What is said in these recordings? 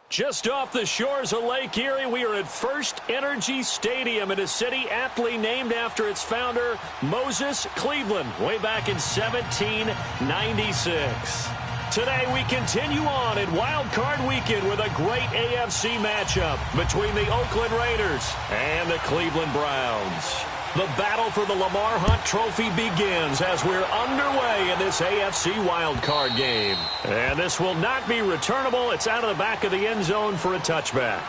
Just off the shores of Lake Erie, we are at First Energy Stadium in a city aptly named after its founder, Moses Cleveland, way back in 1796. Today, we continue on in Wild Card Weekend with a great AFC matchup between the Oakland Raiders and the Cleveland Browns. The battle for the Lamar Hunt Trophy begins as we're underway in this AFC Wild Card game. And this will not be returnable. It's out of the back of the end zone for a touchback.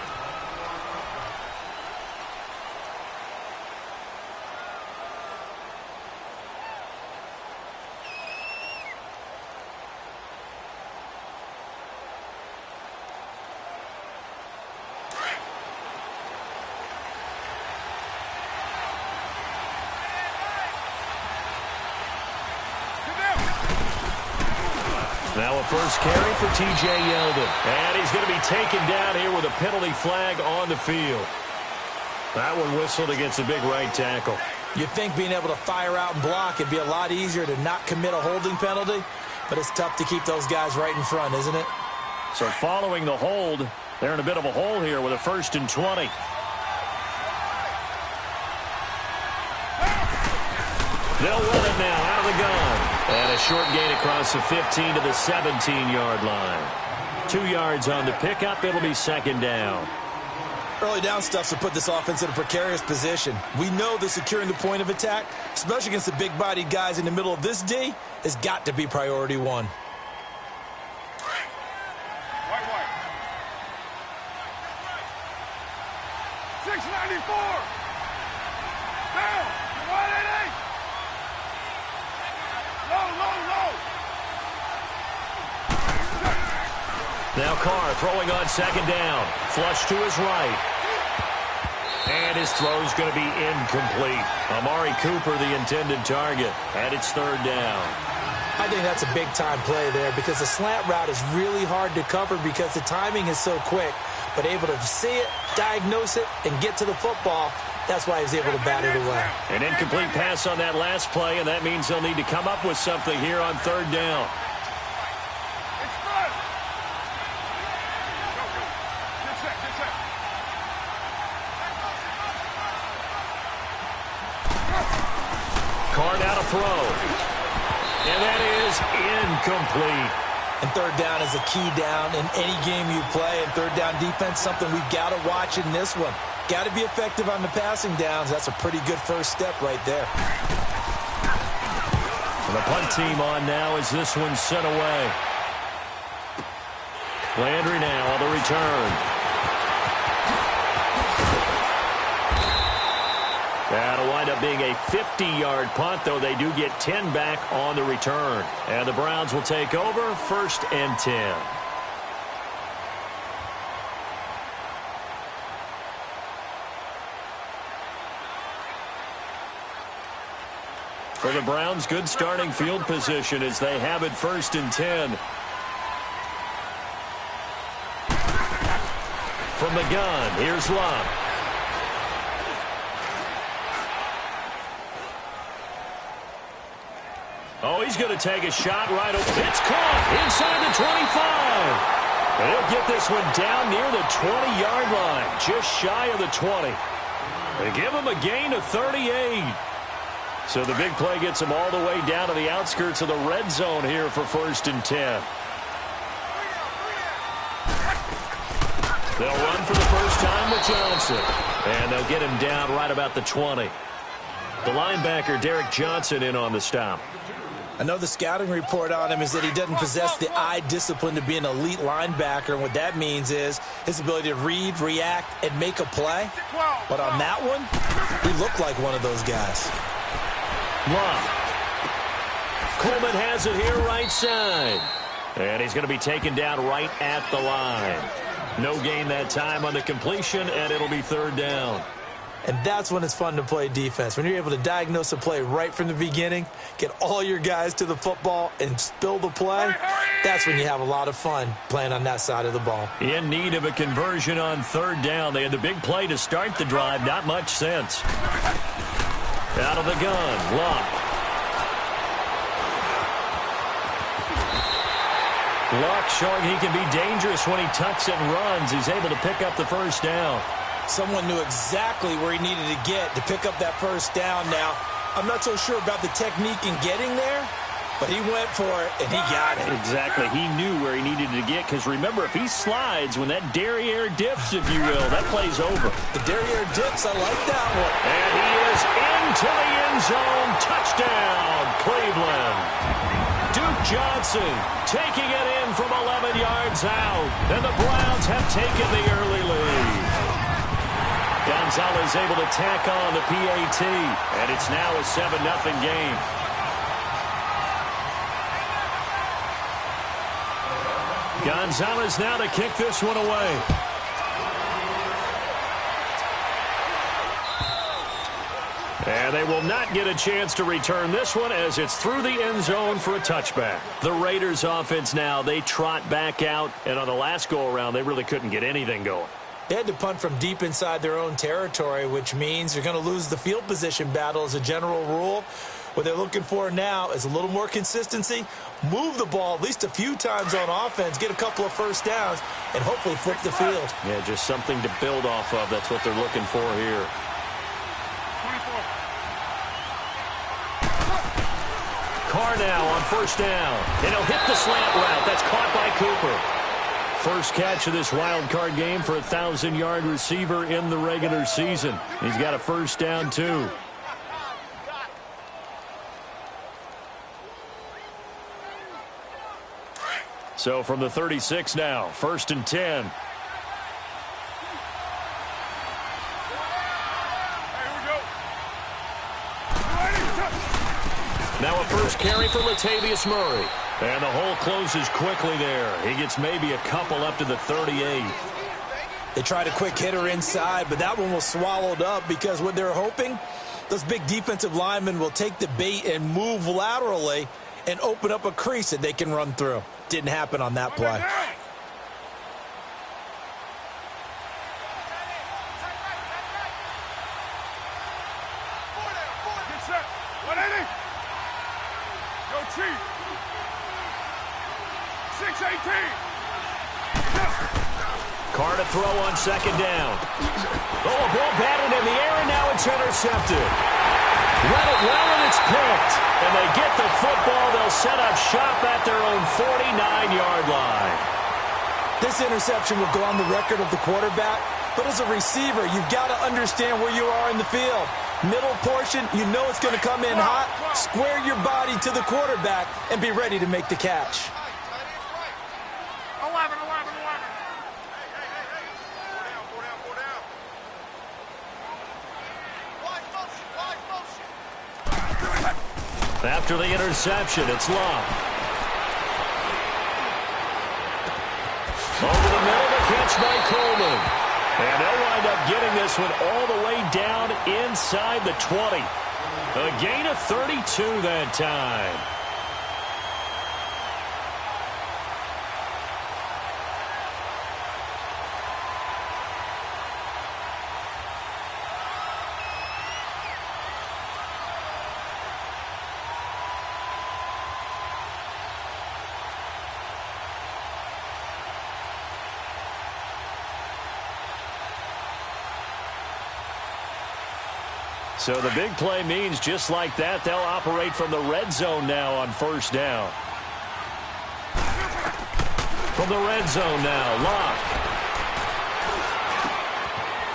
Now a first carry for T.J. Yeldon. And he's going to be taken down here with a penalty flag on the field. That one whistled against the big right tackle. You'd think being able to fire out and block, it'd be a lot easier to not commit a holding penalty. But it's tough to keep those guys right in front, isn't it? So following the hold, they're in a bit of a hole here with a 1st and 20. They'll run it now out of the gun. And a short gain across the 15 to the 17-yard line. 2 yards on the pickup. It'll be 2nd down. Early down stuff to put this offense in a precarious position. We know that securing the point of attack, especially against the big-bodied guys in the middle of this D, has got to be priority one. White. 694. Down. 188. Low. Now Carr throwing on 2nd down. Flush to his right. And his throw's going to be incomplete. Amari Cooper, the intended target. And it's 3rd down. I think that's a big-time play there because the slant route is really hard to cover because the timing is so quick. But able to see it, diagnose it, and get to the football, that's why he was able to bat it away. An incomplete pass on that last play, and that means they'll need to come up with something here on 3rd down. Carr now to throw. And that is incomplete. And 3rd down is a key down in any game you play. And 3rd down defense, something we've got to watch in this one. Got to be effective on the passing downs. That's a pretty good first step right there. And the punt team on now as this one's sent away. Landry now on the return. That'll wind up being a 50-yard punt, though they do get 10 back on the return. And the Browns will take over 1st and 10. For the Browns, good starting field position as they have it 1st and 10. From the gun, here's Love. Oh, he's going to take a shot right over. It's caught inside the 25. And he'll get this one down near the 20-yard line, just shy of the 20. They give him a gain of 38. So the big play gets them all the way down to the outskirts of the red zone here for 1st and 10. They'll run for the first time with Johnson. And they'll get him down right about the 20. The linebacker, Derek Johnson, in on the stop. I know the scouting report on him is that he doesn't possess the eye discipline to be an elite linebacker. And what that means is his ability to read, react, and make a play. But on that one, he looked like one of those guys. Love. Coleman has it here right side. And he's going to be taken down right at the line. No gain that time on the completion, and it'll be 3rd down. And that's when it's fun to play defense. When you're able to diagnose a play right from the beginning, get all your guys to the football, and spill the play, that's when you have a lot of fun playing on that side of the ball. In need of a conversion on 3rd down. They had the big play to start the drive. Not much sense. Out of the gun, Love. Luck showing he can be dangerous when he tucks and runs. He's able to pick up the first down. Someone knew exactly where he needed to get to pick up that first down. Now, I'm not so sure about the technique in getting there, but he went for it, and he got it. Exactly. He knew where he needed to get, because remember, if he slides, when that derriere dips, if you will, that play's over. The derriere dips, I like that one. And he is into the end zone. Touchdown, Cleveland. Duke Johnson taking it in from 11 yards out, and the Browns have taken the early lead. Gonzalez able to tack on the PAT, and it's now a 7-0 game. Gonzalez now to kick this one away. And they will not get a chance to return this one as it's through the end zone for a touchback. The Raiders offense now, they trot back out, and on the last go-around, they really couldn't get anything going. They had to punt from deep inside their own territory, which means they're going to lose the field position battle as a general rule. What they're looking for now is a little more consistency, move the ball at least a few times on offense, get a couple of first downs, and hopefully flip the field. Yeah, just something to build off of. That's what they're looking for here. 24. Carr now on first down, and he'll hit the slant route. That's caught by Cooper. First catch of this wild card game for a 1,000-yard receiver in the regular season. He's got a first down, too. So from the 36 now, 1st and 10. Now a first carry for Latavius Murray. And the hole closes quickly there. He gets maybe a couple up to the 38. They tried a quick hitter inside, but that one was swallowed up because what they're hoping, those big defensive linemen will take the bait and move laterally and open up a crease that they can run through. Didn't happen on that play. Get set. 180. Go Chief. 618. Carr to throw on second down. Oh, a ball batted in the air, and now it's intercepted. Let it well, and it's picked. And they get the football. They'll set up shop at their own 49-yard line. This interception will go on the record of the quarterback, but as a receiver, you've got to understand where you are in the field. Middle portion, you know it's going to come in hot. Square your body to the quarterback and be ready to make the catch. 11. After the interception, it's Love. Over the middle, the catch by Coleman. And they'll wind up getting this one all the way down inside the 20. A gain of 32 that time. So the big play means just like that, they'll operate from the red zone now on first down. From the red zone now, Locke.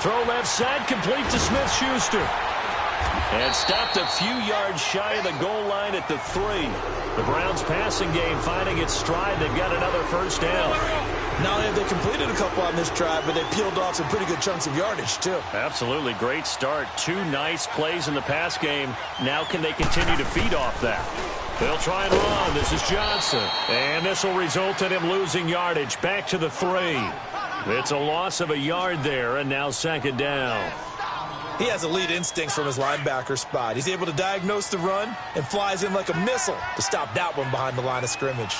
Throw left side, complete to Smith-Schuster. And stopped a few yards shy of the goal line at the 3. The Browns passing game finding its stride. They've got another first down. Not only have they completed a couple on this drive, but they peeled off some pretty good chunks of yardage, too. Absolutely. Great start. 2 nice plays in the pass game. Now can they continue to feed off that? They'll try and run. This is Johnson. And this will result in him losing yardage. Back to the 3. It's a loss of a yard there, and now second down. He has elite instincts from his linebacker spot. He's able to diagnose the run and flies in like a missile to stop that one behind the line of scrimmage.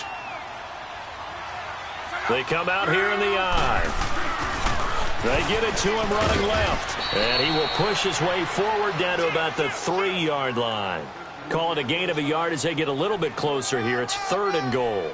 They come out here in the eye. They get it to him running left. And he will push his way forward down to about the 3-yard line. Call it a gain of a yard as they get a little bit closer here. It's 3rd and goal.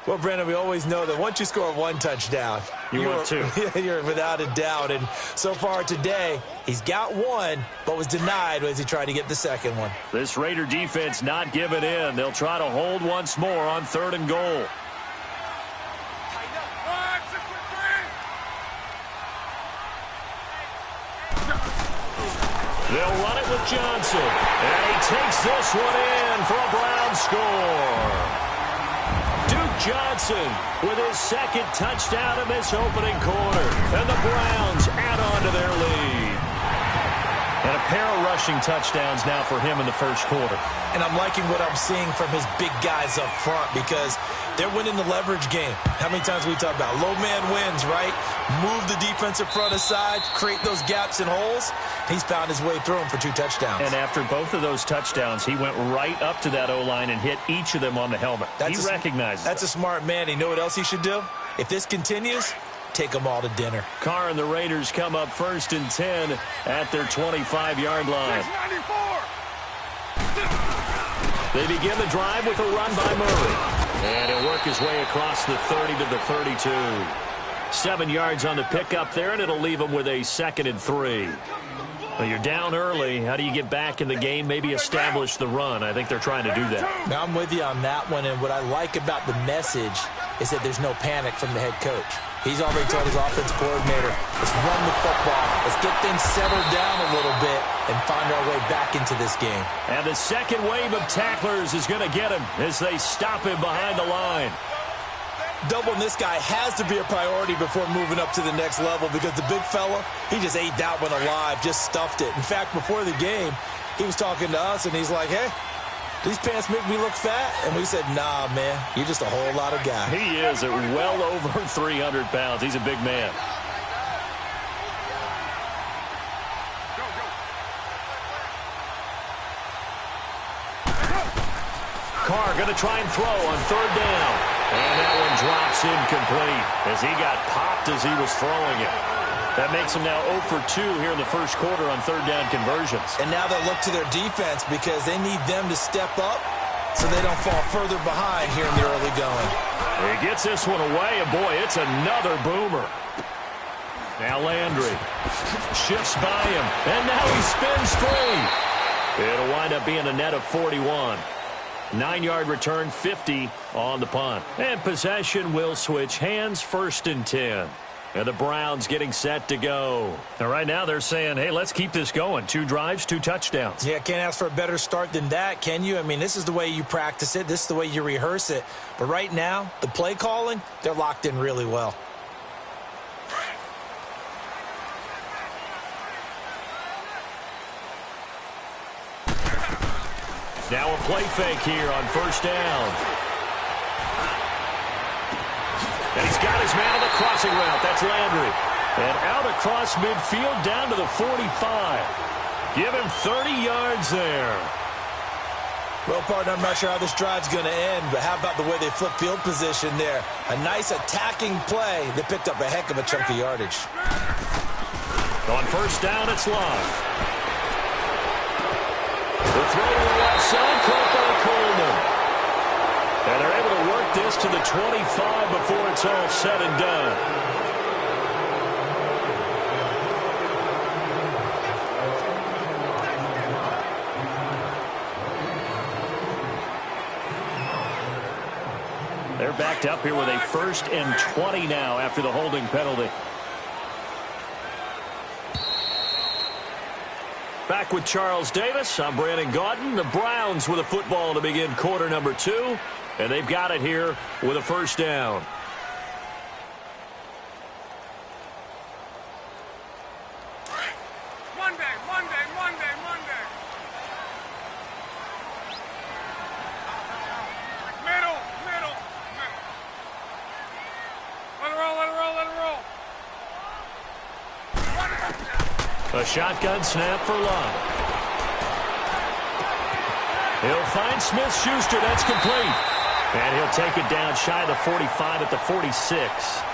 Well, Brandon, we always know that once you score one touchdown, you're two. You're without a doubt. And so far today, he's got one, but was denied as he tried to get the second one. This Raider defense not giving in. They'll try to hold once more on 3rd and goal. They'll run it with Johnson. And he takes this one in for a Brown score. Johnson with his second touchdown in this opening quarter. And the Browns add on to their lead. And a pair of rushing touchdowns now for him in the first quarter. And I'm liking what I'm seeing from his big guys up front because they're winning the leverage game. How many times we talk about low man wins, right? Move the defensive front aside, create those gaps and holes. He's found his way through them for 2 touchdowns. And after both of those touchdowns, he went right up to that O-line and hit each of them on the helmet. He recognizes That's a smart man. You know what else he should do? If this continues, take them all to dinner. Carr and the Raiders come up 1st and 10 at their 25-yard line. 694. They begin the drive with a run by Murray. And he'll work his way across the 30 to the 32. 7 yards on the pickup there, and it'll leave him with a 2nd and 3. Well, you're down early. How do you get back in the game? Maybe establish the run. I think they're trying to do that. Now, I'm with you on that one, and what I like about the message is that there's no panic from the head coach. He's already told his offensive coordinator, let's run the football. Let's get things settled down a little bit and find our way back into this game. And the second wave of tacklers is going to get him as they stop him behind the line. Doubling this guy has to be a priority before moving up to the next level because the big fella, he just ate that one alive, just stuffed it. In fact, before the game, he was talking to us, and he's like, hey, these pants make me look fat. And we said, nah, man, you're just a whole lot of guy. He is at well over 300 pounds. He's a big man. Carr going to try and throw on 3rd down. And that one drops incomplete as he got popped as he was throwing it. That makes him now 0 for 2 here in the first quarter on 3rd down conversions. And now they'll look to their defense because they need them to step up so they don't fall further behind here in the early going. He gets this one away, and boy, it's another boomer. Now Landry shifts by him, and now he spins free. It'll wind up being a net of 41. 9-yard return, 50 on the punt. And possession will switch hands, 1st and 10. And the Browns getting set to go. And right now they're saying, hey, let's keep this going. 2 drives, 2 touchdowns. Yeah, can't ask for a better start than that, can you? I mean, this is the way you practice it. This is the way you rehearse it. But right now, the play calling, they're locked in really well. Now a play fake here on 1st down. And he's got his man on the crossing route. That's Landry. And out across midfield down to the 45. Give him 30 yards there. Well, partner, I'm not sure how this drive's going to end, but how about the way they flip field position there? A nice attacking play. They picked up a heck of a chunk of yardage. On 1st down, it's Love. The throw to the left side, caught by Coleman. And they're able to work this to the 25 before it's all said and done. They're backed up here with a 1st and 20 now after the holding penalty. Back with Charles Davis. I'm Brandon Gaudin. The Browns with a football to begin quarter number 2. And they've got it here with a 1st down. Monday. Middle. Let it roll. A shotgun snap for Love. He'll find Smith-Schuster. That's complete. And he'll take it down shy of the 45 at the 46.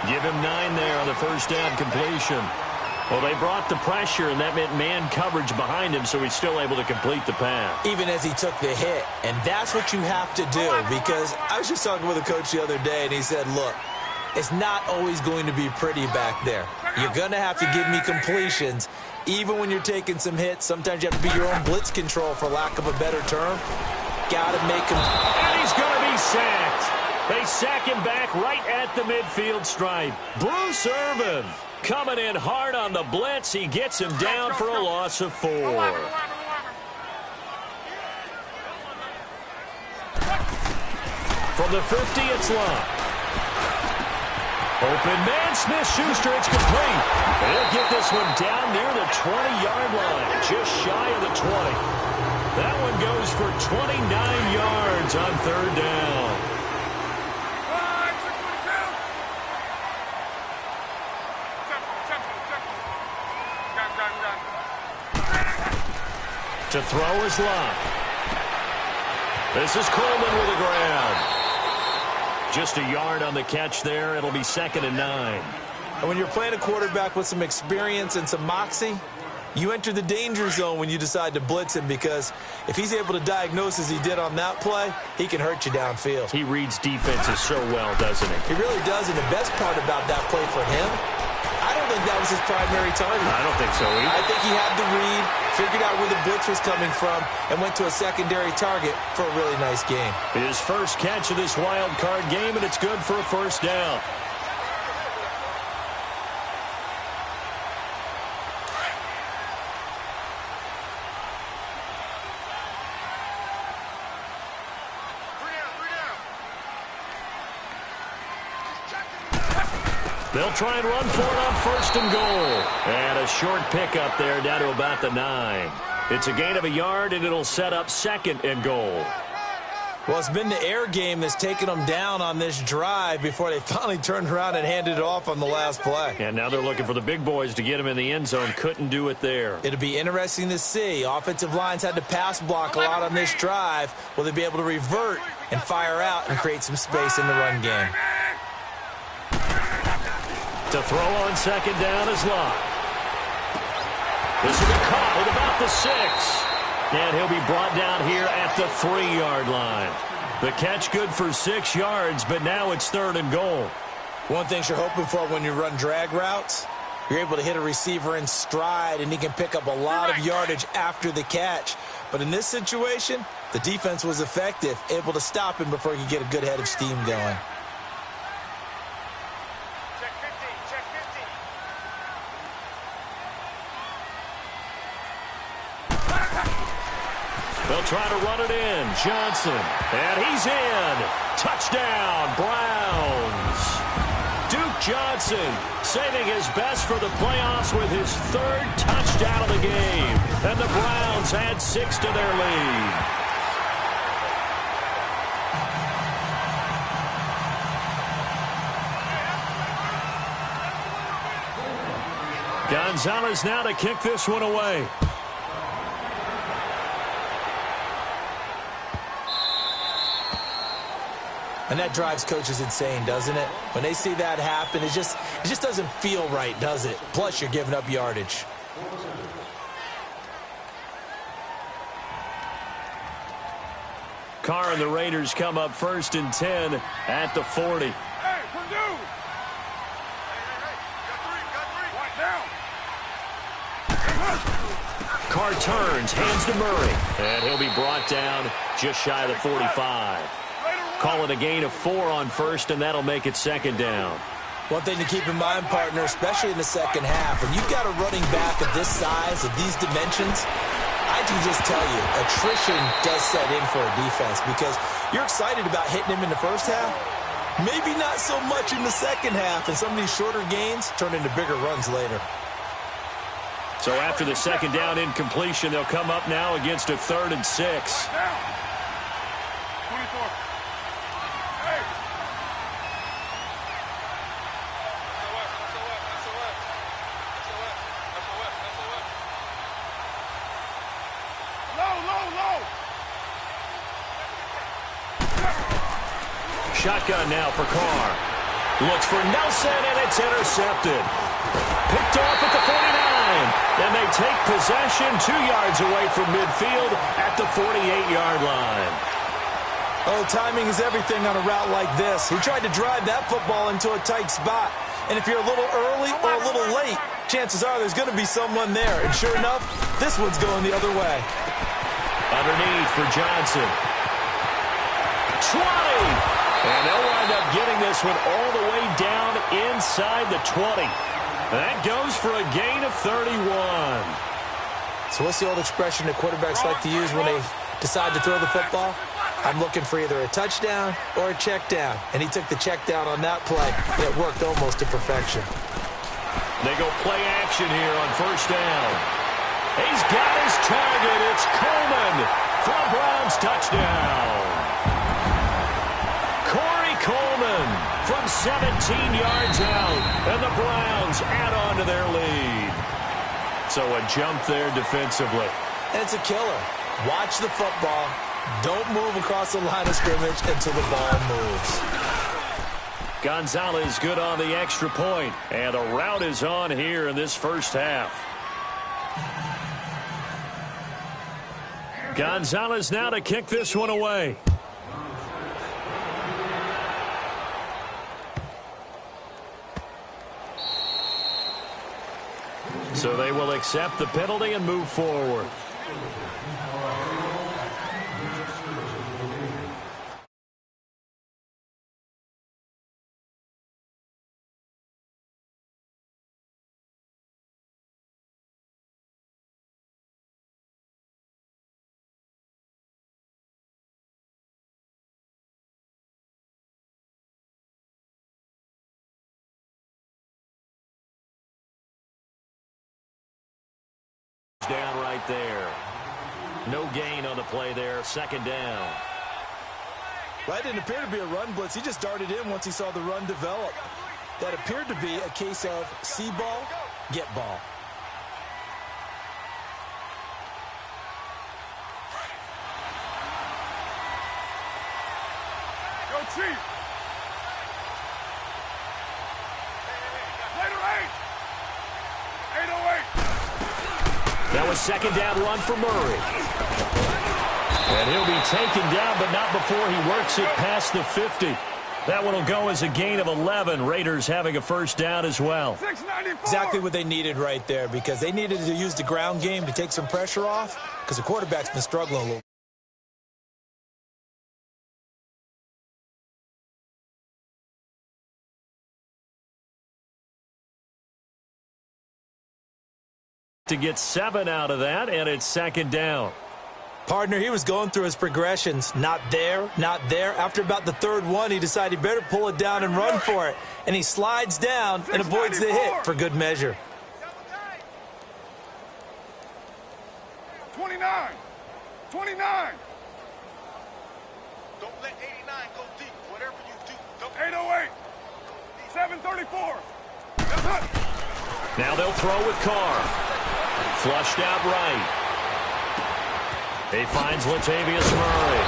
Give him 9 there on the 1st down completion. Well, they brought the pressure, and that meant man coverage behind him, so he's still able to complete the pass. Even as he took the hit, and that's what you have to do, because I was just talking with a coach the other day, and he said, look, it's not always going to be pretty back there. You're going to have to give me completions. Even when you're taking some hits, sometimes you have to be your own blitz control, for lack of a better term. Got to make him. And he's going to be sacked. They sack him back right at the midfield stripe. Bruce Irvin coming in hard on the blitz. He gets him down for a loss of 4. From the 50, it's Locke. Open man, Smith-Schuster, it's complete. They'll get this one down near the 20-yard line, just shy of the 20. That one goes for 29 yards on 3rd down. To throw is Locke. This is Coleman with the ground. Just a yard on the catch there. It'll be 2nd and 9. And when you're playing a quarterback with some experience and some moxie, you enter the danger zone when you decide to blitz him, because if he's able to diagnose as he did on that play, he can hurt you downfield. He reads defenses so well, doesn't he? He really does, and the best part about that play for him, I don't think that was his primary target. I don't think so either. I think he had the read, figured out where the blitz was coming from, and went to a secondary target for a really nice game. His first catch of this wild card game, and it's good for a 1st down. They'll try and run for it on 1st and goal. And a short pickup there down to about the 9. It's a gain of a yard, and it'll set up 2nd and goal. Well, it's been the air game that's taken them down on this drive before they finally turned around and handed it off on the last play. And now they're looking for the big boys to get him in the end zone. Couldn't do it there. It'll be interesting to see. Offensive lines had to pass block a lot on this drive. Will they be able to revert and fire out and create some space in the run game? To throw on 2nd down is Locke. This will be caught with about the 6. And he'll be brought down here at the 3-yard line. The catch good for 6 yards, but now it's 3rd and goal. One thing you're hoping for when you run drag routes, you're able to hit a receiver in stride, and he can pick up a lot of yardage after the catch. But in this situation, the defense was effective, able to stop him before he could get a good head of steam going. They'll try to run it in. Johnson. And he's in. Touchdown, Browns. Duke Johnson saving his best for the playoffs with his 3rd touchdown of the game. And the Browns add 6 to their lead. Gonzalez now to kick this one away. And that drives coaches insane, doesn't it? When they see that happen, it just doesn't feel right, does it? Plus, you're giving up yardage. Carr and the Raiders come up 1st and 10 at the 40. Hey, Purdue! Carr turns, hands to Murray. And he'll be brought down just shy of the 45. Call it a gain of 4 on 1st, and that'll make it 2nd down. One thing to keep in mind, partner, especially in the second half, when you've got a running back of this size, of these dimensions, I can just tell you, attrition does set in for a defense, because you're excited about hitting him in the first half, maybe not so much in the second half, and some of these shorter gains turn into bigger runs later. So after the 2nd down incompletion, they'll come up now against a 3rd and 6. 24. Shotgun now for Carr. Looks for Nelson, and it's intercepted. Picked off at the 49. line. And they take possession 2 yards away from midfield at the 48-yard line. Oh, timing is everything on a route like this. He tried to drive that football into a tight spot. And if you're a little early or a little late, chances are there's going to be someone there. And sure enough, this one's going the other way. Underneath for Johnson. 20! And they'll wind up getting this one all the way down inside the 20. That goes for a gain of 31. So what's the old expression that quarterbacks like to use when they decide to throw the football? I'm looking for either a touchdown or a check down. And he took the check down on that play, and it worked almost to perfection. They go play action here on first down. He's got his target. It's Coleman for a Browns touchdown. Corey Coleman from 17 yards out, and the Browns add on to their lead. So a jump there defensively. And it's a killer. Watch the football. Don't move across the line of scrimmage until the ball moves. Gonzalez good on the extra point, and the route is on here in this first half. Gonzalez now to kick this one away. So they will accept the penalty and move forward. Down right there. No gain on the play there. Second down. Well, it didn't appear to be a run blitz. He just darted in once he saw the run develop. That appeared to be a case of see ball, get ball. Go Chief! Later 8! 808! That was second down run for Murray. And he'll be taken down, but not before he works it past the 50. That one will go as a gain of 11. Raiders having a first down as well. Exactly what they needed right there, because they needed to use the ground game to take some pressure off, because the quarterback's been struggling a little. To get 7 out of that, and it's second down. Partner, he was going through his progressions. Not there, not there. After about the third one, he decided he better pull it down and run for it. And he slides down and avoids the hit for good measure. 29! 29! Don't let 89 go deep. Whatever you do, don't. 808! 734! Now they'll throw with Carr. Flushed out right. He finds Latavius Murray.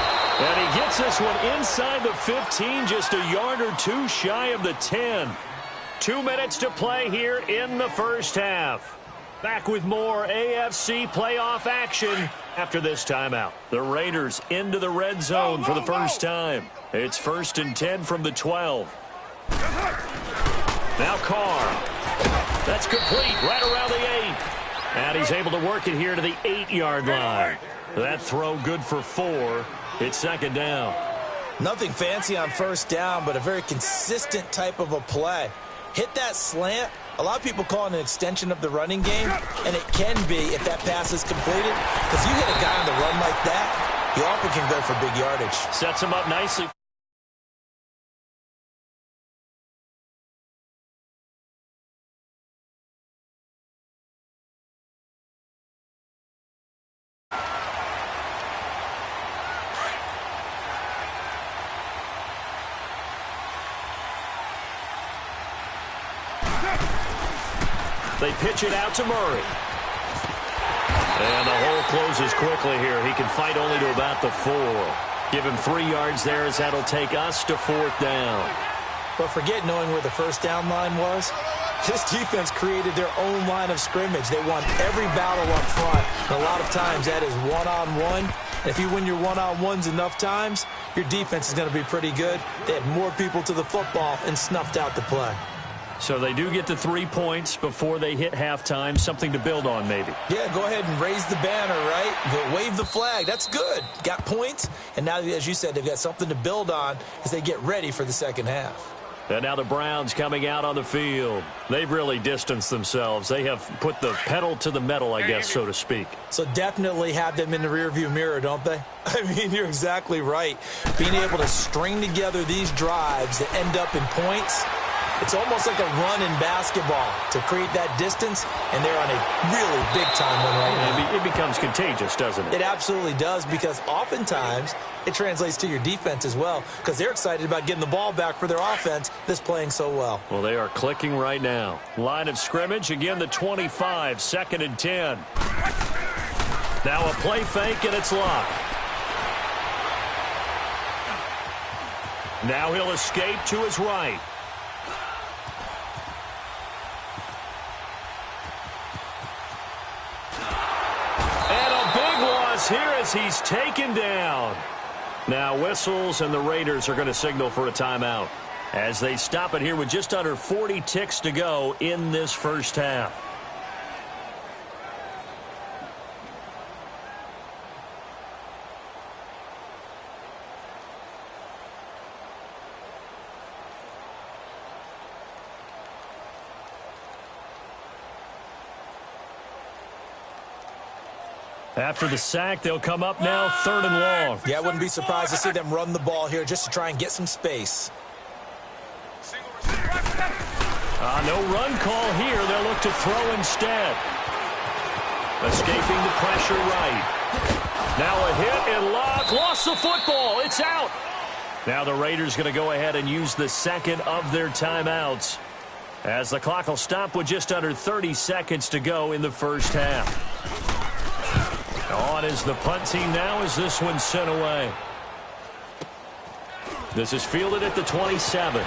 And he gets this one inside the 15, just a yard or two shy of the 10. 2 minutes to play here in the first half. Back with more AFC playoff action after this timeout. The Raiders into the red zone for the first time. It's 1st and 10 from the 12. Now Carr. That's complete right around the 8. And he's able to work it here to the 8-yard line. That throw good for 4. It's second down. Nothing fancy on first down, but a very consistent type of a play. Hit that slant. A lot of people call it an extension of the running game, and it can be if that pass is completed. Because you hit a guy on the run like that, you often can go for big yardage. Sets him up nicely. They pitch it out to Murray. And the hole closes quickly here. He can fight only to about the 4. Give him 3 yards there as that'll take us to 4th down. But forget knowing where the first down line was. This defense created their own line of scrimmage. They won every battle up front. And a lot of times that is one-on-one. And if you win your one-on-ones enough times, your defense is going to be pretty good. They had more people to the football and snuffed out the play. So they do get the 3 points before they hit halftime, something to build on maybe. Yeah, go ahead and raise the banner, right? Go wave the flag. That's good. Got points, and now, as you said, they've got something to build on as they get ready for the second half. And now the Browns coming out on the field. They've really distanced themselves. They have put the pedal to the metal, I guess, so to speak. So definitely have them in the rearview mirror, don't they? I mean, you're exactly right. Being able to string together these drives that end up in points, it's almost like a run in basketball to create that distance, and they're on a really big-time one right now. It becomes contagious, doesn't it? It absolutely does, because oftentimes it translates to your defense as well, because they're excited about getting the ball back for their offense that's playing so well. Well, they are clicking right now. Line of scrimmage, again the 25, 2nd and 10. Now a play fake, and it's locked. Now he'll escape to his right. Here as he's taken down. Now whistles, and the Raiders are going to signal for a timeout as they stop it here with just under 40 ticks to go in this first half. After the sack, they'll come up now 3rd and long. Yeah, I wouldn't be surprised to see them run the ball here just to try and get some space. No run call here. They'll look to throw instead. Escaping the pressure right. Now a hit and lock. Lost the football. It's out. Now the Raiders going to go ahead and use the second of their timeouts as the clock will stop with just under 30 seconds to go in the first half. On is the punt team now as this one's sent away. This is fielded at the 27.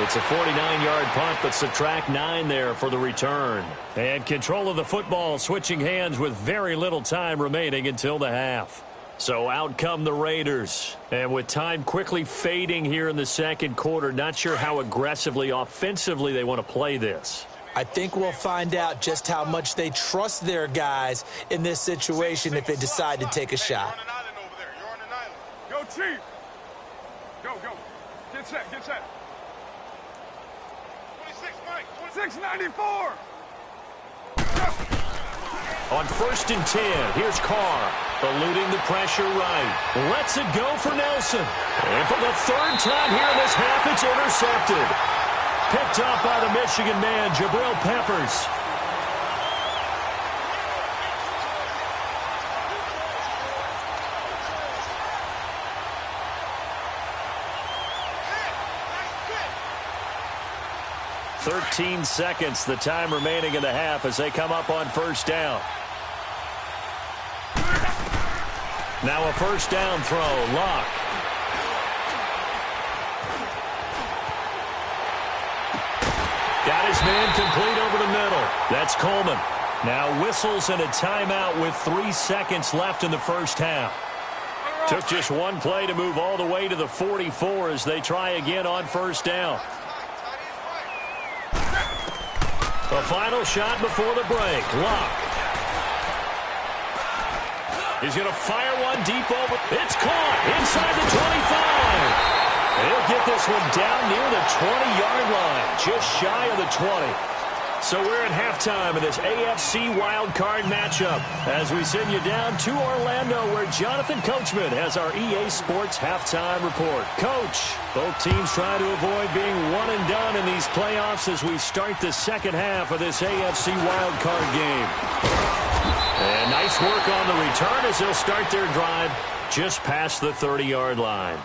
It's a 49-yard punt, but subtract 9 there for the return. And control of the football switching hands with very little time remaining until the half. So out come the Raiders. And with time quickly fading here in the second quarter, not sure how aggressively, offensively they want to play this. I think we'll find out just how much they trust their guys in this situation if they decide to take a shot. Go, Chief. Go. Get set. 26, Mike. 694. On 1st and 10, here's Carr, eluding the pressure right. Lets it go for Nelson. And for the 3rd time here in this half, it's intercepted. Picked up by the Michigan man, Jabril Peppers. "13 seconds, the time remaining in the half as they come up on 1st down. Now a 1st down throw, Locke. Got his man complete over the middle. That's Coleman. Now whistles and a timeout with 3 seconds left in the first half. Took just one play to move all the way to the 44 as they try again on 1st down. The final shot before the break. Locke. He's going to fire one deep over. It's caught inside the 25. He'll get this one down near the 20-yard line, just shy of the 20. So we're at halftime in this AFC wildcard matchup as we send you down to Orlando where Jonathan Coachman has our EA Sports halftime report. Coach, both teams try to avoid being one and done in these playoffs as we start the second half of this AFC wildcard game. And nice work on the return as they'll start their drive just past the 30-yard line.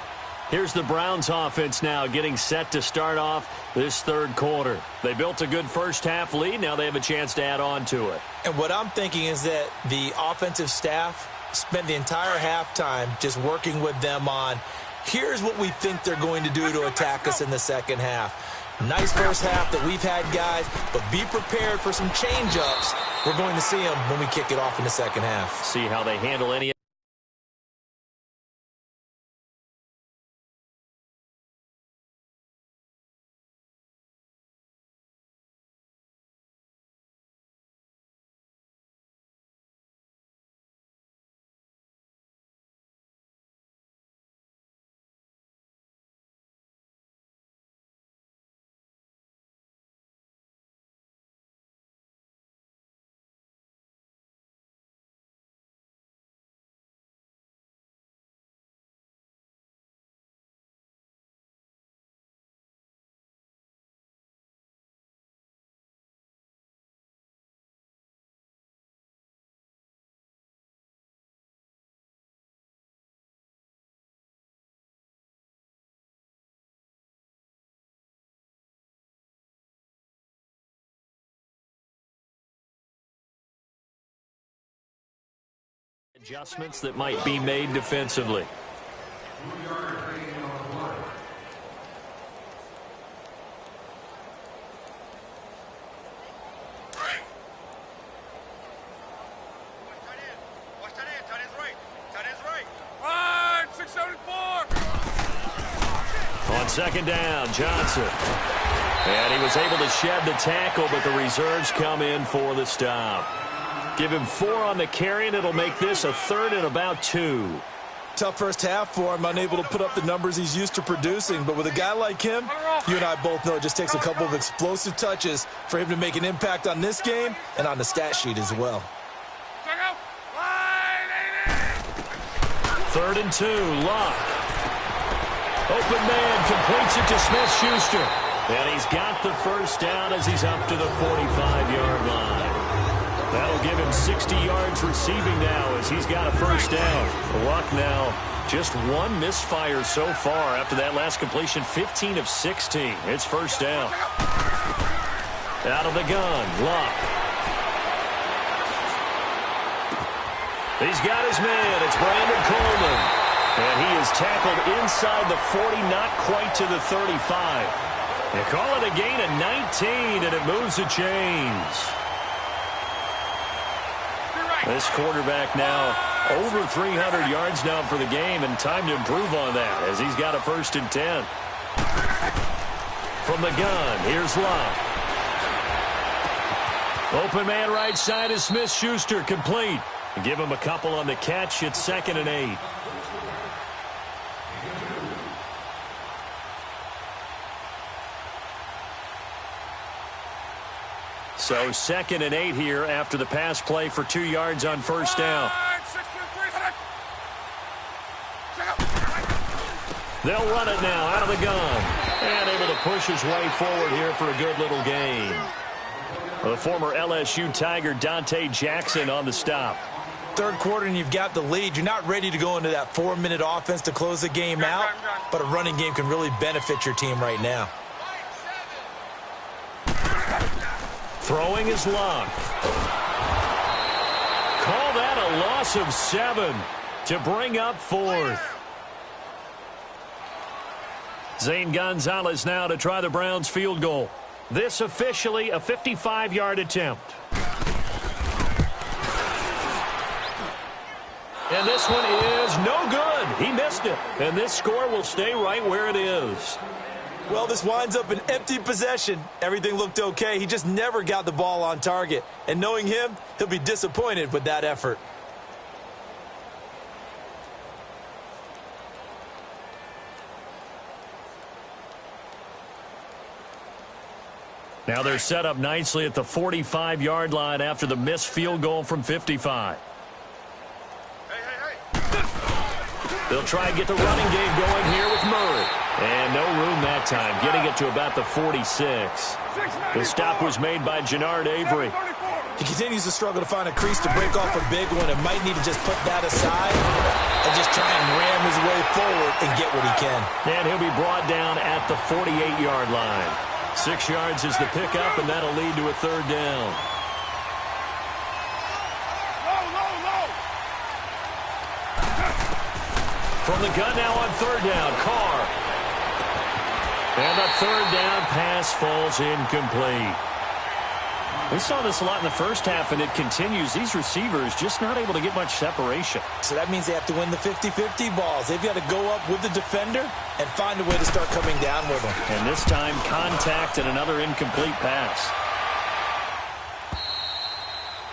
Here's the Browns offense now getting set to start off this 3rd quarter. They built a good first half lead. Now they have a chance to add on to it. And what I'm thinking is that the offensive staff spent the entire halftime just working with them on, here's what we think they're going to do to attack us in the second half. Nice first half that we've had, guys, but be prepared for some change-ups. We're going to see them when we kick it off in the second half. See how they handle any adjustments that might be made defensively. Right, 674. On second down, Johnson. And he was able to shed the tackle, but the reserves come in for the stop. Give him 4 on the carry, and it'll make this a 3rd and about 2. Tough first half for him, unable to put up the numbers he's used to producing. But with a guy like him, you and I both know it just takes a couple of explosive touches for him to make an impact on this game and on the stat sheet as well. 3rd and 2, Luck. Open man completes it to Smith-Schuster. And he's got the first down as he's up to the 45-yard line. That'll give him 60 yards receiving now as he's got a first down. Luck now just 1 misfire so far after that last completion, 15 of 16. It's first down. Out of the gun, Luck. He's got his man. It's Brandon Coleman. And he is tackled inside the 40, not quite to the 35. They call it a gain of 19, and it moves the chains. This quarterback now over 300 yards now for the game, and time to improve on that as he's got a 1st and 10. From the gun, here's Luck. Open man right side is Smith-Schuster, complete. Give him a couple on the catch. It's 2nd and 8. So 2nd and 8 here after the pass play for 2 yards on first down. They'll run it now out of the gun. And able to push his way forward here for a good little gain. The former LSU Tiger Dante Jackson on the stop. 3rd quarter and you've got the lead. You're not ready to go into that 4-minute offense to close the game out, but a running game can really benefit your team right now. Throwing is Luck. Call that a loss of 7 to bring up 4th. Zane Gonzalez now to try the Browns field goal. This officially a 55-yard attempt. And this one is no good. He missed it. And this score will stay right where it is. Well, this winds up an empty possession. Everything looked okay. He just never got the ball on target. And knowing him, he'll be disappointed with that effort. Now they're set up nicely at the 45-yard line after the missed field goal from 55. They'll try and get the running game going here with Murray. And no room that time, getting it to about the 46. The stop was made by Jannard Avery. He continues to struggle to find a crease to break off a big one and might need to just put that aside and just try and ram his way forward and get what he can. And he'll be brought down at the 48-yard line. 6 yards is the pickup, and that'll lead to a 3rd down. From the gun now on 3rd down, Carr. And the third down pass falls incomplete. We saw this a lot in the first half, and it continues. These receivers just not able to get much separation. So that means they have to win the 50-50 balls. They've got to go up with the defender and find a way to start coming down with them. And this time, contact and another incomplete pass.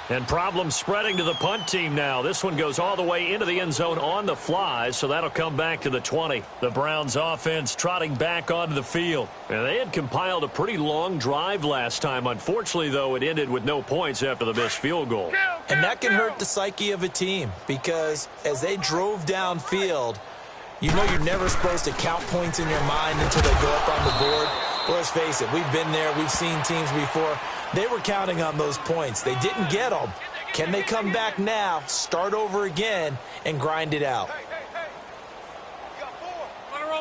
And problems spreading to the punt team now. This one goes all the way into the end zone on the fly, so that'll come back to the 20. The Browns offense trotting back onto the field. And they had compiled a pretty long drive last time. Unfortunately, though, it ended with no points after the missed field goal. And that can hurt the psyche of a team because as they drove downfield, you know you're never supposed to count points in your mind until they go up on the board. Well, let's face it, we've been there. We've seen teams before. They were counting on those points. They didn't get them. Can they come back now, start over again, and grind it out?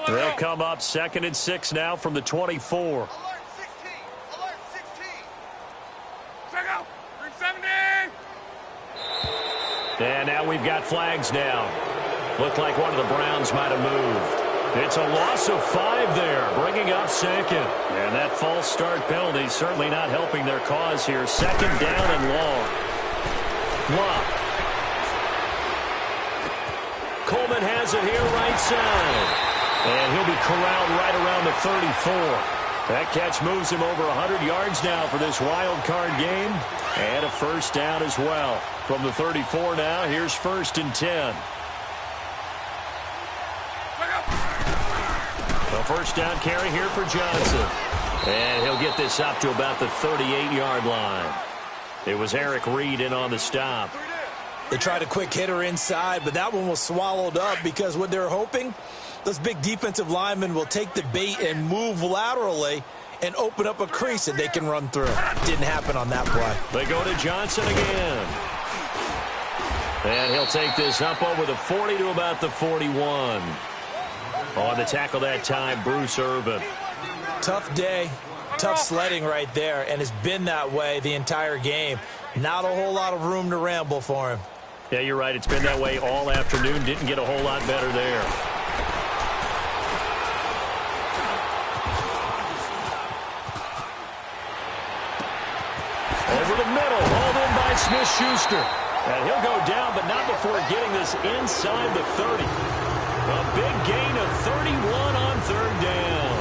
They'll come up 2nd and 6 now from the 24. Alert 16. Alert 16. Check out. 370. And now we've got flags down. Looked like one of the Browns might have moved. It's a loss of 5 there, bringing up 2nd. And that false start penalty certainly not helping their cause here. 2nd down and long. Lock. Coleman has it here right side. And he'll be corralled right around the 34. That catch moves him over 100 yards now for this wild card game. And a first down as well. From the 34 now, here's 1st and 10. A first down carry here for Johnson. And he'll get this up to about the 38-yard line. It was Eric Reed in on the stop. They tried a quick hitter inside, but that one was swallowed up because what they're hoping, those big defensive linemen will take the bait and move laterally and open up a crease that they can run through. Didn't happen on that play. They go to Johnson again. And he'll take this up over the 40 to about the 41. On the tackle that time, Bruce Irvin. Tough day, tough sledding right there, and it's been that way the entire game. Not a whole lot of room to ramble for him. Yeah, you're right. It's been that way all afternoon. Didn't get a whole lot better there. Over the middle, hauled in by Smith-Schuster. And he'll go down, but not before getting this inside the 30. A big gain of 31 on 3rd down.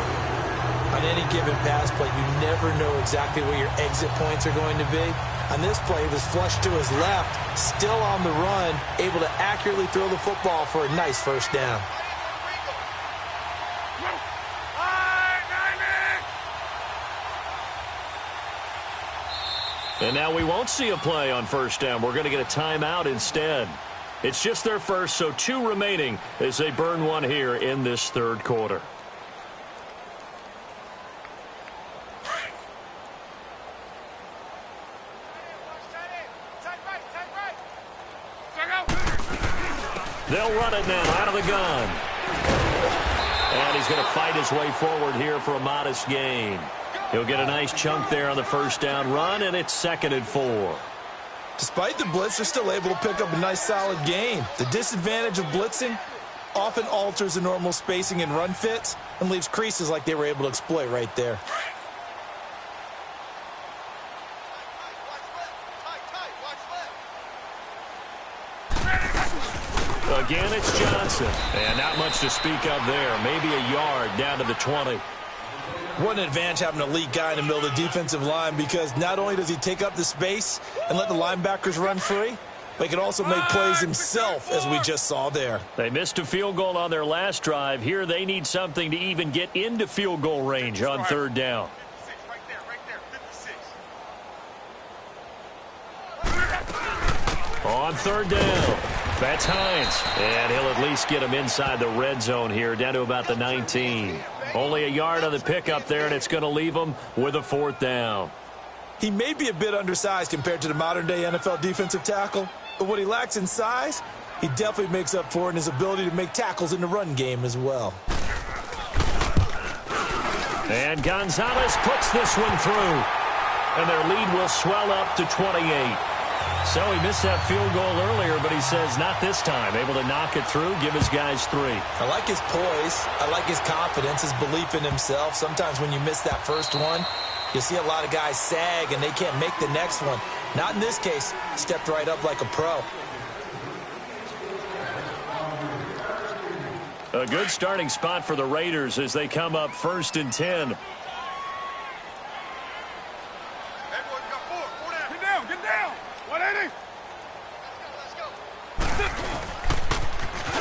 On any given pass play, you never know exactly where your exit points are going to be. On this play, he was flushed to his left, still on the run, able to accurately throw the football for a nice first down. And now we won't see a play on first down. We're going to get a timeout instead. It's just their first, so 2 remaining as they burn one here in this 3rd quarter. They'll run it now out of the gun. And he's going to fight his way forward here for a modest gain. He'll get a nice chunk there on the first down run, and it's 2nd and 4. Despite the blitz, they're still able to pick up a nice solid gain. The disadvantage of blitzing often alters the normal spacing and run fits and leaves creases like they were able to exploit right there. Again, it's Johnson. And not much to speak of there. Maybe a yard down to the 20. What an advantage having an elite guy in the middle of the defensive line, because not only does he take up the space and let the linebackers run free, but he can also make plays himself, as we just saw there. They missed a field goal on their last drive. Here they need something to even get into field goal range on 3rd down. Right there, 56. On 3rd down, that's Hines. And he'll at least get him inside the red zone here, down to about the 19. Only a yard on the pickup there, and it's going to leave him with a 4th down. He may be a bit undersized compared to the modern-day NFL defensive tackle, but what he lacks in size, he definitely makes up for in his ability to make tackles in the run game as well. And Gonzalez puts this one through. And their lead will swell up to 28. So he missed that field goal earlier, but he says not this time. Able to knock it through, give his guys 3. I like his poise. I like his confidence, his belief in himself. Sometimes when you miss that first one, you see a lot of guys sag and they can't make the next one. Not in this case. Stepped right up like a pro. A good starting spot for the Raiders as they come up 1st and 10.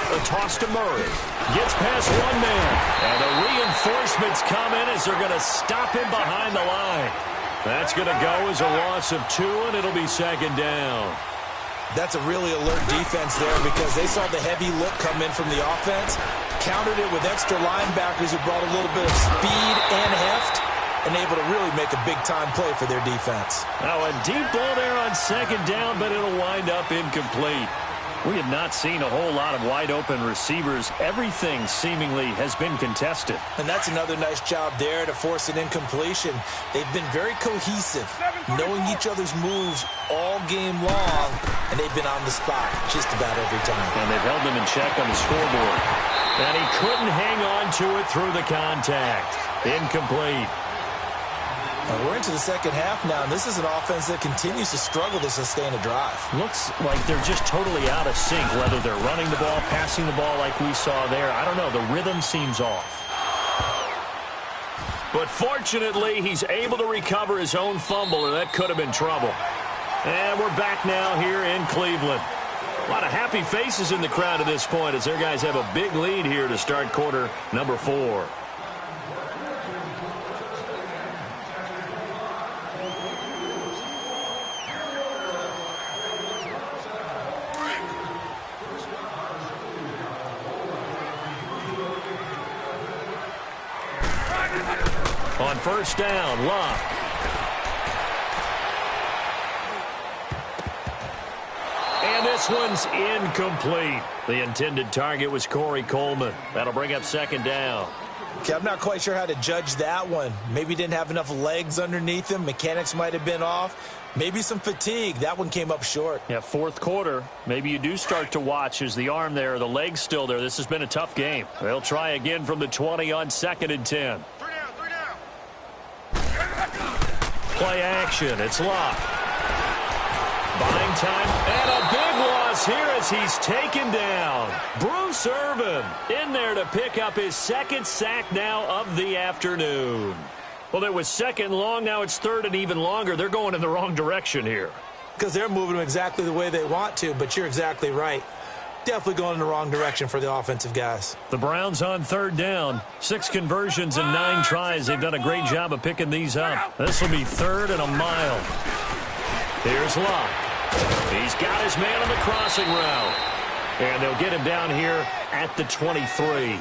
A toss to Murray. Gets past one man. And the reinforcements come in as they're going to stop him behind the line. That's going to go as a loss of 2, and it'll be 2nd down. That's a really alert defense there because they saw the heavy look come in from the offense, countered it with extra linebackers who brought a little bit of speed and heft, and able to really make a big-time play for their defense. Now a deep ball there on 2nd down, but it'll wind up incomplete. We have not seen a whole lot of wide-open receivers. Everything seemingly has been contested. And that's another nice job there to force an incompletion. They've been very cohesive, knowing each other's moves all game long, and they've been on the spot just about every time. And they've held them in check on the scoreboard. And he couldn't hang on to it through the contact. Incomplete. We're into the second half now, and this is an offense that continues to struggle to sustain a drive. Looks like they're just totally out of sync, whether they're running the ball, passing the ball like we saw there. I don't know. The rhythm seems off. But fortunately, he's able to recover his own fumble, and that could have been trouble. And we're back now here in Cleveland. A lot of happy faces in the crowd at this point as their guys have a big lead here to start quarter number 4. On 1st down, Locke. And this one's incomplete. The intended target was Corey Coleman. That'll bring up 2nd down. Okay, I'm not quite sure how to judge that one. Maybe didn't have enough legs underneath him. Mechanics might have been off. Maybe some fatigue. That one came up short. Yeah, 4th quarter. Maybe you do start to watch as the arm there, the leg's still there. This has been a tough game. They'll try again from the 20 on 2nd and 10. Play action. It's Locke. Buying time. And a big loss here as he's taken down. Bruce Irvin in there to pick up his 2nd sack now of the afternoon. Well, it was 2nd long. Now it's 3rd and even longer. They're going in the wrong direction here. Because they're moving them exactly the way they want to, but you're exactly right. Definitely going in the wrong direction for the offensive guys. The Browns on 3rd down. 6 conversions and 9 tries. They've done a great job of picking these up. This will be 3rd and a mile. Here's Locke. He's got his man on the crossing route. And they'll get him down here at the 23.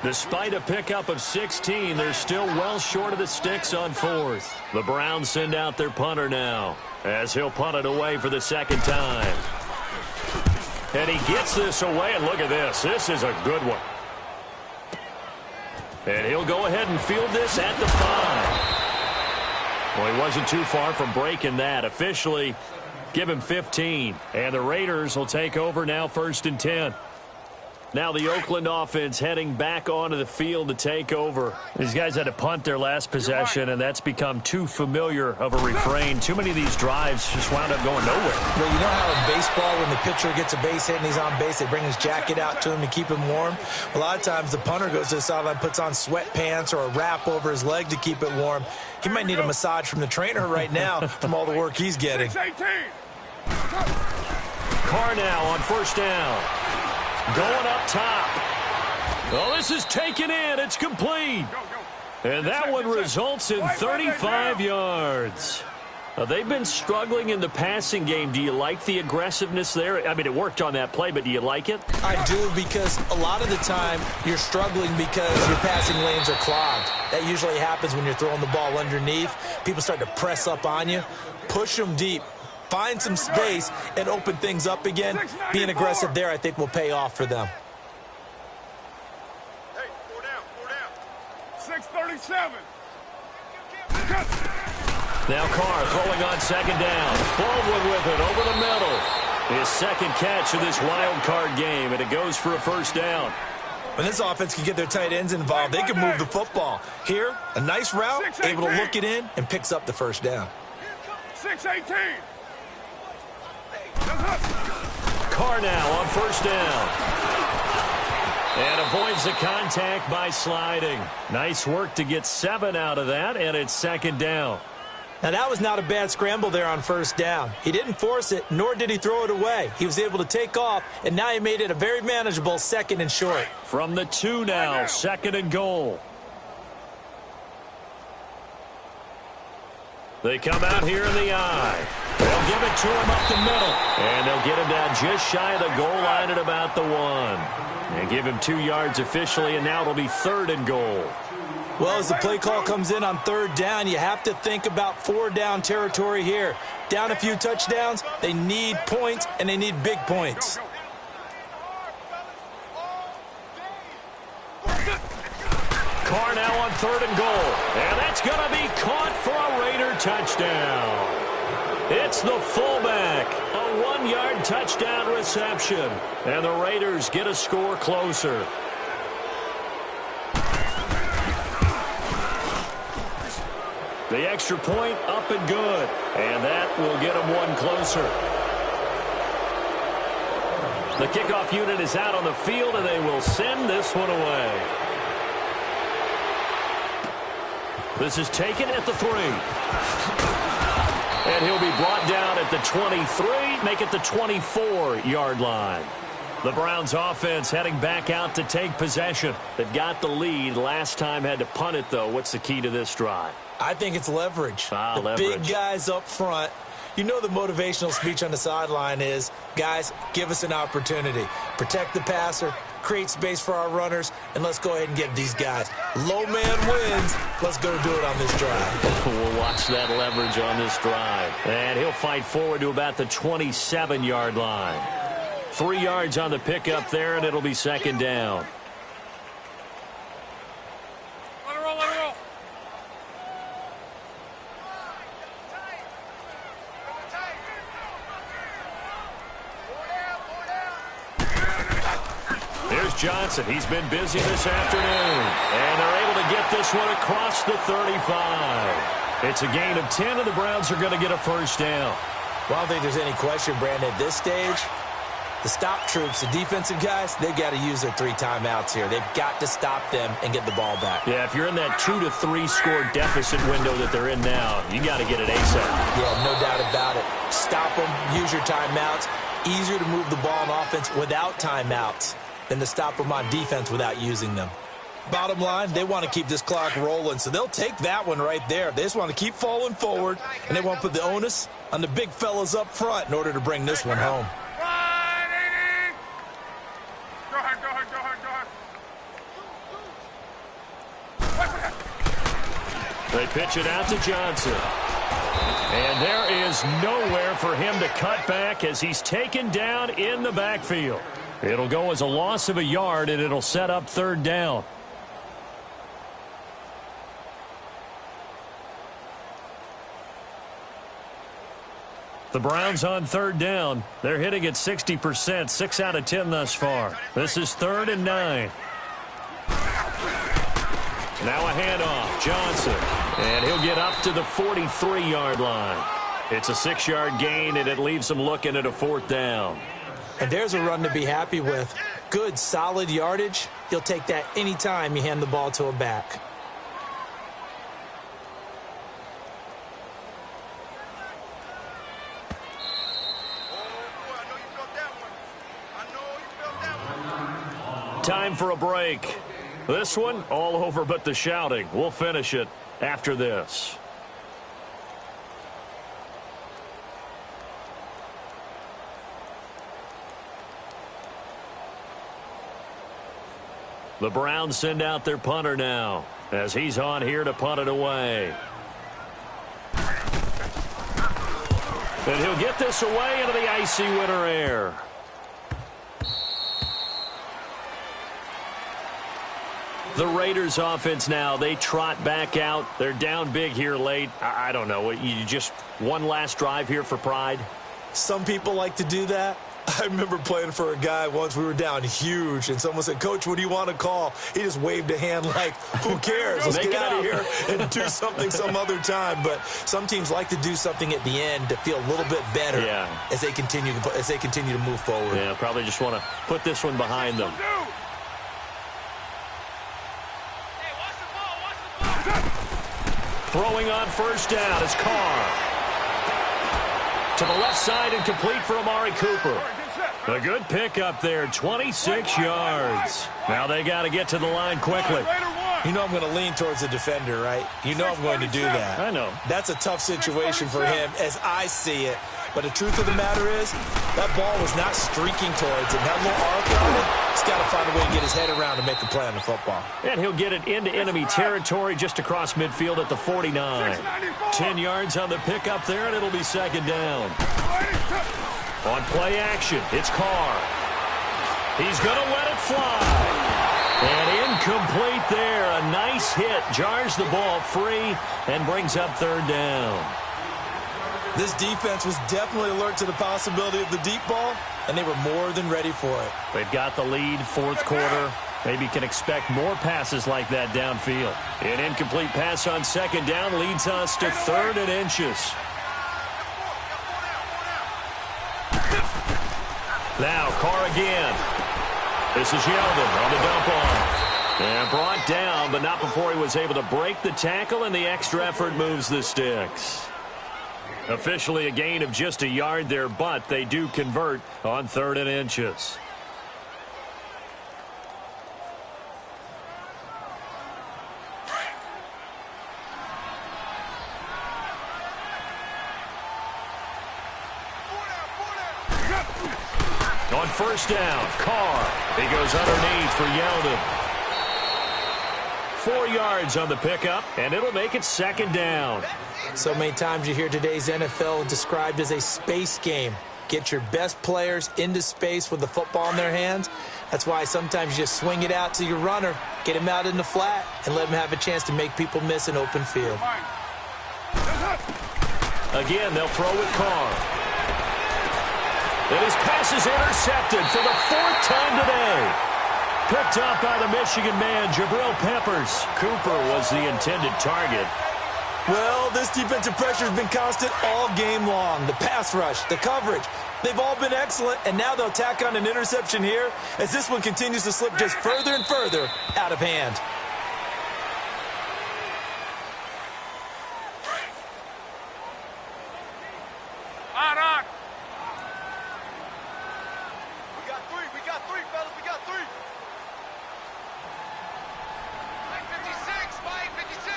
Despite a pickup of 16, they're still well short of the sticks on 4th. The Browns send out their punter now as he'll punt it away for the 2nd time. And he gets this away, and look at this. This is a good one. And he'll go ahead and field this at the 5. Well, he wasn't too far from breaking that. Officially, give him 15. And the Raiders will take over now 1st and 10. Now the Oakland offense heading back onto the field to take over. These guys had to punt their last possession, and that's become too familiar of a refrain. Too many of these drives just wound up going nowhere. Well, you know how in baseball when the pitcher gets a base hit and he's on base, they bring his jacket out to him to keep him warm? A lot of times the punter goes to the sideline, puts on sweatpants or a wrap over his leg to keep it warm. He might need a massage from the trainer right now from all the work he's getting. Carr now on 1st down. Going up top. Well, this is taken in. It's complete. And that one results in 35 yards. They've been struggling in the passing game. Do you like the aggressiveness there? I mean, it worked on that play, but do you like it? I do, because a lot of the time you're struggling because your passing lanes are clogged. That usually happens when you're throwing the ball underneath. People start to press up on you. Push them deep. Find some space and open things up again. Being aggressive there, I think, will pay off for them. Hey, 4 down. 6:37. Now Carr throwing on second down. Baldwin with it over the middle. His second catch of this wild card game, and it goes for a first down. When this offense can get their tight ends involved, they can move the football. Here, a nice route, able to look it in, and picks up the first down. 6-18. Carr now on first down. And avoids the contact by sliding. Nice work to get 7 out of that, and it's second down. Now, that was not a bad scramble there on first down. He didn't force it, nor did he throw it away. He was able to take off, and now he made it a very manageable second and short. From the 2 now, second and goal. They come out here in the eye. They'll give it to him up the middle. And they'll get him down just shy of the goal line at about the 1. And give him 2 yards officially, and now it'll be third and goal. Well, as the play call comes in on third down, you have to think about 4-down territory here. Down a few touchdowns, they need points, and they need big points. Carr now on third and goal. And that's going to be caught for a Raider touchdown. It's the fullback. A 1-yard touchdown reception. And the Raiders get a score closer. The extra point up and good. And that will get them 1 closer. The kickoff unit is out on the field, and they will send this one away. This is taken at the 3. And he'll be brought down at the 23, make it the 24-yard line. The Browns offense heading back out to take possession. They've got the lead. Last time had to punt it, though. What's the key to this drive? I think it's leverage. Leverage. Big guys up front. You know the motivational speech on the sideline is, guys, give us an opportunity. Protect the passer, create space for our runners, and let's go ahead and get these guys. Low man wins. Let's go do it on this drive. We'll watch that leverage on this drive. And he'll fight forward to about the 27-yard line. 3 yards on the pickup there, and it'll be second down. Let it roll, let it roll. Here's Johnson. He's been busy this afternoon. And they're able to get this one across the 35. It's a gain of 10, and the Browns are going to get a first down. Well, I don't think there's any question, Brandon, at this stage. The stop troops, the defensive guys, they've got to use their 3 timeouts here. They've got to stop them and get the ball back. Yeah, if you're in that 2 to 3 score deficit window that they're in now, you got to get it ASAP. Yeah, no doubt about it. Stop them, use your timeouts. Easier to move the ball on offense without timeouts than to stop them on defense without using them. Bottom line, they want to keep this clock rolling, so they'll take that one right there. They just want to keep falling forward, and they want to put the onus on the big fellas up front in order to bring this one home. Go ahead, go ahead, go ahead, go ahead. They pitch it out to Johnson. And there is nowhere for him to cut back as he's taken down in the backfield. It'll go as a loss of a yard, and it'll set up third down. The Browns on third down. They're hitting at 60%, 6 out of 10 thus far. This is 3rd and 9. Now a handoff, Johnson. And he'll get up to the 43-yard line. It's a 6-yard gain, and it leaves them looking at a 4th down. And there's a run to be happy with. Good, solid yardage. You'll take that anytime you hand the ball to a back. Time for a break. This one, all over but the shouting. We'll finish it after this. The Browns send out their punter now as he's on here to punt it away. And he'll get this away into the icy winter air. The Raiders offense now, they trot back out. They're down big here late. I don't know. You just one last drive here for pride? Some people like to do that. I remember playing for a guy once. We were down huge, and someone said, "Coach, what do you want to call?" He just waved a hand like, who cares? Let's get out of here and do something some other time. But some teams like to do something at the end to feel a little bit better as they continue to move forward. Yeah, probably just want to put this one behind them. Throwing on first down is Carr. To the left side and complete for Amari Cooper. A good pickup there, 26 yards. Now they got to get to the line quickly. You know I'm going to lean towards the defender, right? You know I'm going to do that. I know. That's a tough situation for him as I see it. But the truth of the matter is, that ball was not streaking towards him. That little arc on it, he's got to find a way to get his head around to make the play on the football. And he'll get it into enemy territory just across midfield at the 49. 10 yards on the pickup there, and it'll be second down. On play action, it's Carr. He's going to let it fly. And incomplete there. A nice hit. Jars the ball free and brings up third down. This defense was definitely alert to the possibility of the deep ball, and they were more than ready for it. They've got the lead, fourth quarter. Maybe can expect more passes like that downfield. An incomplete pass on second down leads us to third and inches. Now Carr again. This is Yeldon on the dump off. And brought down, but not before he was able to break the tackle, and the extra effort moves the sticks. Officially a gain of just a yard there, but they do convert on third and inches. On first down, Carr. He goes underneath for Yeldon. 4 yards on the pickup, and it'll make it second down. So many times you hear today's NFL described as a space game. Get your best players into space with the football in their hands. That's why sometimes you just swing it out to your runner, get him out in the flat, and let him have a chance to make people miss an open field. Again, they'll throw with Carr. And his pass is intercepted for the fourth time today. Picked up by the Michigan man, Jabril Peppers. Cooper was the intended target. Well, this defensive pressure has been constant all game long. The pass rush, the coverage, they've all been excellent, and now they'll tack on an interception here as this one continues to slip just further and further out of hand. On. We got three, fellas, we got three. 56, Mike, 56.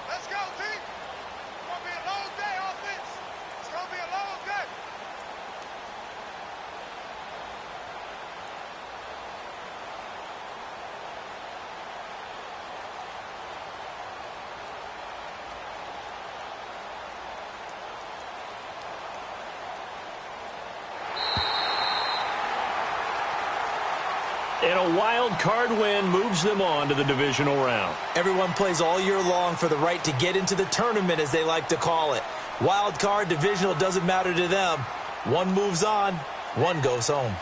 Let's go, team. It's going to be a long day, offense. It's going to be a long day. And a wild card win moves them on to the divisional round. Everyone plays all year long for the right to get into the tournament, as they like to call it. Wild card, divisional, doesn't matter to them. One moves on, one goes home.